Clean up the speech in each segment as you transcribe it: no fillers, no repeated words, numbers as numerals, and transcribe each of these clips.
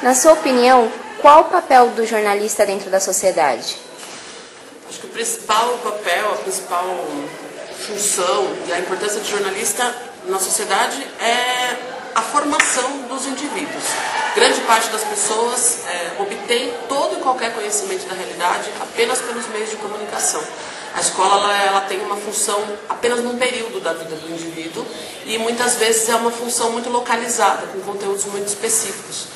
Na sua opinião, qual o papel do jornalista dentro da sociedade? Acho que o principal papel, a principal função e a importância do jornalista na sociedade é a formação dos indivíduos. Grande parte das pessoas obtém todo e qualquer conhecimento da realidade apenas pelos meios de comunicação. A escola ela tem uma função apenas num período da vida do indivíduo e muitas vezes é uma função muito localizada, com conteúdos muito específicos.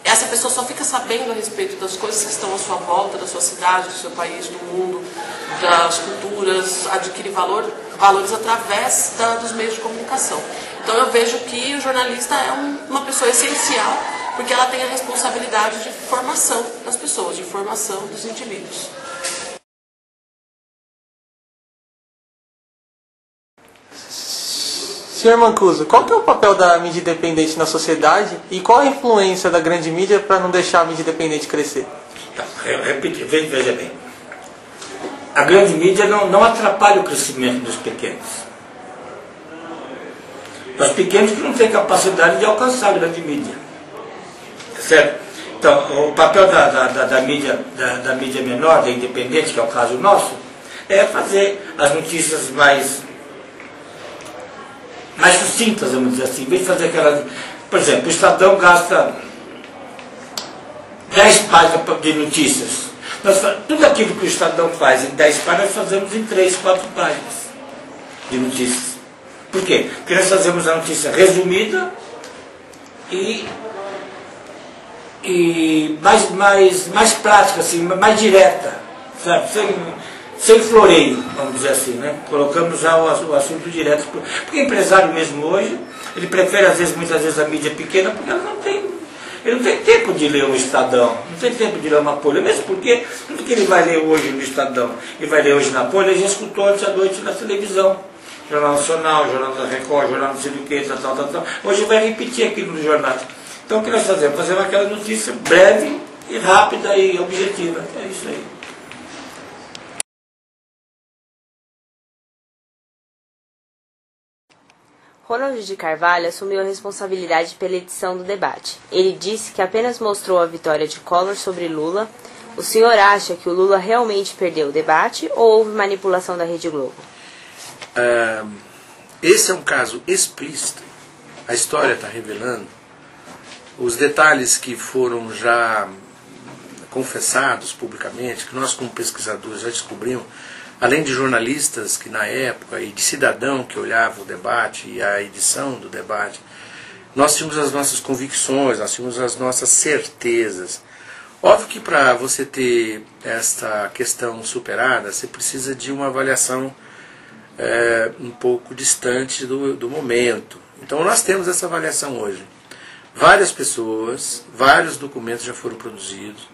Essa pessoa só fica sabendo a respeito das coisas que estão à sua volta, da sua cidade, do seu país, do mundo, das culturas, adquire valores através dos meios de comunicação. Então eu vejo que o jornalista é uma pessoa essencial, porque ela tem a responsabilidade de formação das pessoas, de formação dos indivíduos. Senhor Mancuso, qual que é o papel da mídia independente na sociedade e qual a influência da grande mídia para não deixar a mídia independente crescer? Veja bem, a grande mídia não atrapalha o crescimento dos pequenos. Os pequenos que não têm capacidade de alcançar a grande mídia. Certo? Então, o papel da mídia menor, da independente, que é o caso nosso, é fazer as notícias mais sucintas, vamos dizer assim, em vez de fazer aquelas... Por exemplo, o Estadão gasta 10 páginas de notícias. Tudo aquilo que o Estadão faz em 10 páginas, nós fazemos em 3, 4 páginas de notícias. Por quê? Porque nós fazemos a notícia resumida e mais prática, assim, mais direta, sabe? Sem floreio, vamos dizer assim, né? Colocamos já o assunto direto. Porque o empresário mesmo hoje, ele prefere muitas vezes a mídia pequena, porque ele não tem tempo de ler um Estadão, não tem tempo de ler uma Folha, mesmo porque tudo que ele vai ler hoje no Estadão e vai ler hoje na Folha, ele já escutou antes à noite na televisão. Jornal Nacional, Jornal da Record, Jornal não sei do que, tal. Hoje vai repetir aquilo nos jornais. Então o que nós fazemos? Fazemos aquela notícia breve e rápida e objetiva. É isso aí. Ronald de Carvalho assumiu a responsabilidade pela edição do debate. Ele disse que apenas mostrou a vitória de Collor sobre Lula. O senhor acha que o Lula realmente perdeu o debate ou houve manipulação da Rede Globo? Esse é um caso explícito. A história está revelando os detalhes que foram já confessados publicamente, que nós como pesquisadores já descobrimos, além de jornalistas que na época e de cidadão que olhava o debate e a edição do debate, nós tínhamos as nossas convicções, nós tínhamos as nossas certezas. Óbvio que para você ter esta questão superada, você precisa de uma avaliação um pouco distante do momento. Então nós temos essa avaliação hoje. Várias pessoas, vários documentos já foram produzidos,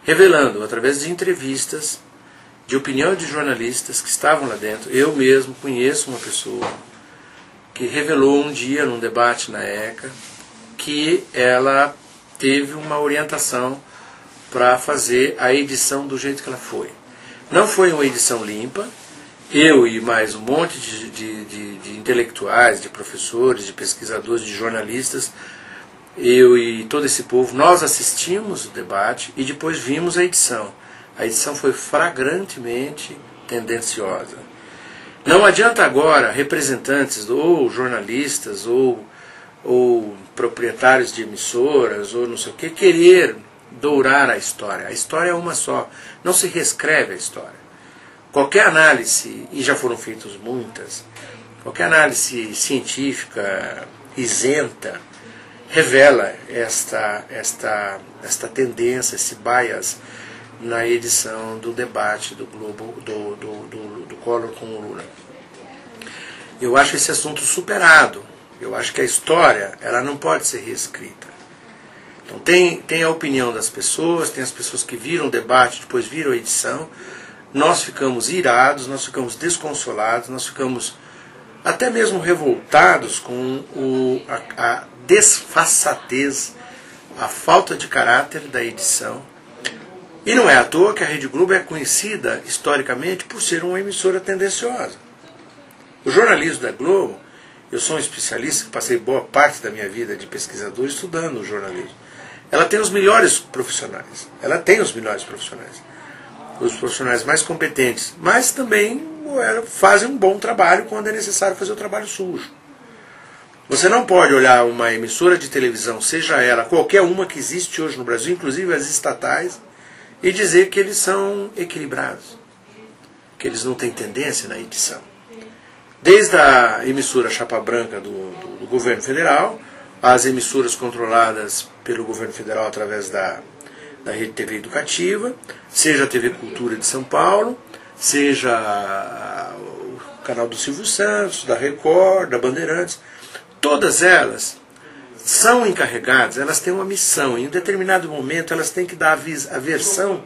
revelando, através de entrevistas, de opinião de jornalistas que estavam lá dentro. Eu mesmo conheço uma pessoa que revelou um dia, num debate na ECA, que ela teve uma orientação para fazer a edição do jeito que ela foi. Não foi uma edição limpa. Eu e mais um monte de intelectuais, de professores, de pesquisadores, de jornalistas, eu e todo esse povo, nós assistimos o debate e depois vimos a edição. A edição foi flagrantemente tendenciosa. Não adianta agora representantes ou jornalistas ou proprietários de emissoras ou não sei o que querer dourar a história. A história é uma só, não se reescreve a história. Qualquer análise, e já foram feitas muitas, qualquer análise científica isenta revela esta tendência, esse bias na edição do debate do Globo, do Collor com o Lula. Eu acho esse assunto superado. Eu acho que a história ela não pode ser reescrita. Então tem a opinião das pessoas, tem as pessoas que viram o debate, depois viram a edição. Nós ficamos irados, nós ficamos desconsolados, nós ficamos até mesmo revoltados com a desfaçatez, a falta de caráter da edição. E não é à toa que a Rede Globo é conhecida historicamente por ser uma emissora tendenciosa. O jornalismo da Globo, eu sou um especialista que passei boa parte da minha vida de pesquisador estudando o jornalismo. ela tem os melhores profissionais. Ela tem os melhores profissionais. Os profissionais mais competentes. Mas também fazem um bom trabalho quando é necessário fazer o trabalho sujo. Você não pode olhar uma emissora de televisão, seja ela qualquer uma que existe hoje no Brasil, inclusive as estatais, e dizer que eles são equilibrados, que eles não têm tendência na edição. Desde a emissora Chapa Branca do governo federal, as emissoras controladas pelo governo federal através da Rede TV Educativa, seja a TV Cultura de São Paulo, seja o canal do Silvio Santos, da Record, da Bandeirantes, todas elas são encarregadas, elas têm uma missão. Em um determinado momento elas têm que dar a versão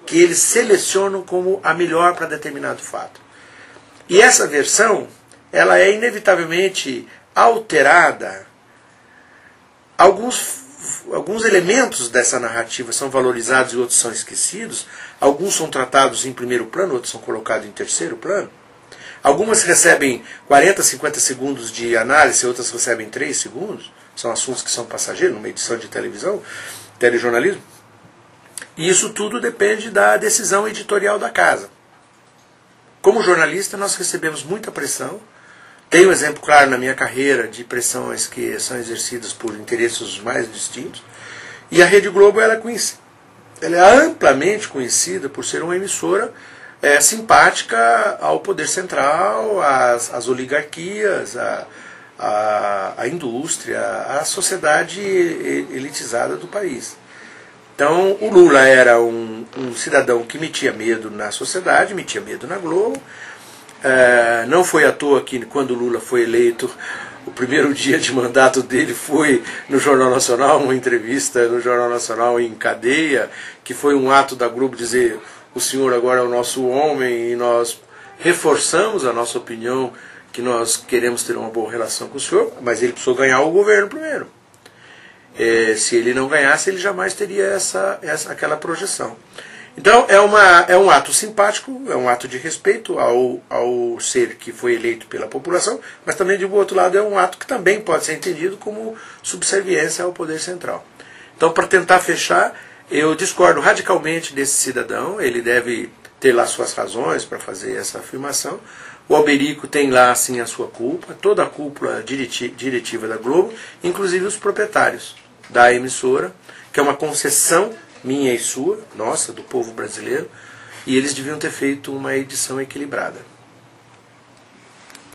que eles selecionam como a melhor para determinado fato. E essa versão, ela é inevitavelmente alterada. Alguns elementos dessa narrativa são valorizados e outros são esquecidos. Alguns são tratados em primeiro plano, outros são colocados em terceiro plano. Algumas recebem 40, 50 segundos de análise, outras recebem 3 segundos. São assuntos que são passageiros numa edição de televisão, telejornalismo. E isso tudo depende da decisão editorial da casa. Como jornalista, nós recebemos muita pressão. Tenho um exemplo claro na minha carreira de pressões que são exercidas por interesses mais distintos. E a Rede Globo ela é amplamente conhecida por ser uma emissora simpática ao poder central, às oligarquias, à indústria, à sociedade elitizada do país. Então, o Lula era um cidadão que metia medo na sociedade, metia medo na Globo. Não foi à toa que, quando o Lula foi eleito, o primeiro dia de mandato dele foi no Jornal Nacional, uma entrevista no Jornal Nacional em cadeia, que foi um ato da Globo dizer: o senhor agora é o nosso homem, e nós reforçamos a nossa opinião que nós queremos ter uma boa relação com o senhor, mas ele precisou ganhar o governo primeiro. Se ele não ganhasse, ele jamais teria aquela projeção. Então é um ato simpático, é um ato de respeito ao ser que foi eleito pela população, mas também, de outro lado, é um ato que também pode ser entendido como subserviência ao poder central. Então, para tentar fechar, eu discordo radicalmente desse cidadão. Ele deve ter lá suas razões para fazer essa afirmação. O Alberico tem lá, sim, a sua culpa, toda a cúpula diretiva da Globo, inclusive os proprietários da emissora, que é uma concessão minha e sua, nossa, do povo brasileiro, e eles deviam ter feito uma edição equilibrada.